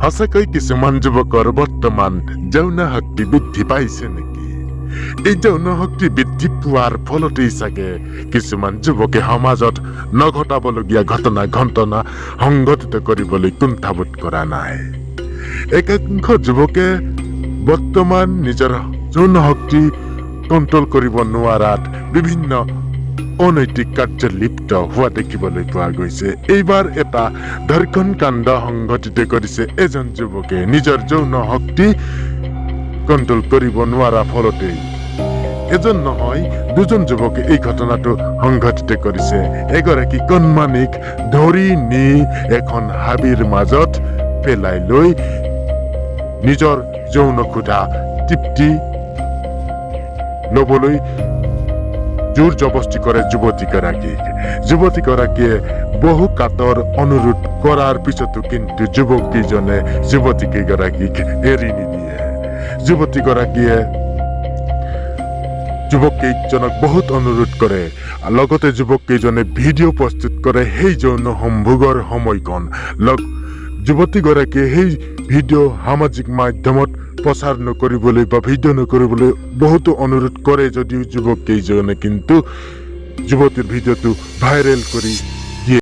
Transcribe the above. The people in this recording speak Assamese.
সঁচাকৈ কিছুমান যুৱকৰ বৰ্তমান যৌন শক্তি বৃদ্ধি পাইছে নেকি? এই যৌন শক্তি বৃদ্ধি পোৱাৰ ফলতেই চাগে কিছুমান যুৱকে সমাজত নঘটাবলগীয়া ঘটনা সংঘটিত কৰিবলৈ কুণ্ঠাবোধ কৰা নাই। একাংশ যুৱকে বৰ্তমান নিজৰ যৌন শক্তি কণ্ট্ৰল কৰিব নোৱাৰাত বিভিন্ন অনৈতিক কাৰ্যত লিপ্ত হোৱা দেখিবলৈ পোৱা গৈছে। এইবাৰ এটা ধৰ্ষণ কাণ্ড সংঘটিত কৰিছে এজন যুৱকে নিজৰ যৌন শক্তি কণ্ট্ৰল কৰিব নোৱাৰা ফলতেই। এজন নহয় দুজন যুৱকে এই ঘটনাটো সংঘটিত কৰিছে। এগৰাকী কণমানিক ধৰি নি এখন হাবিৰ মাজত পেলাই লৈ নিজৰ যৌন ক্ষুধা তৃপ্তি ল'বলৈ জোৰ জবস্তি কৰে যুৱতীগৰাকীয়ে বহু কাতৰ অনুৰোধ কৰাৰ পিছতো কিন্তু যুৱককেইজনে যুৱতীকেইগৰাকীক এৰি নিদিয়ে। যুৱতীগৰাকীয়ে যুৱককেইজনক বহুত অনুৰোধ কৰে, লগতে যুৱককেইজনে ভিডিঅ' প্ৰস্তুত কৰে সেই যৌন সম্ভোগৰ সময়কণ। যুৱতীগৰাকীয়ে সেই ভিডিঅ' সামাজিক মাধ্যমত প্ৰচাৰ নকৰিবলৈ বা ভিডিঅ' নকৰিবলৈ বহুতো অনুৰোধ কৰে যদিও যুৱককেইজনে কিন্তু যুৱতীৰ ভিডিঅ'টো ভাইৰেল কৰি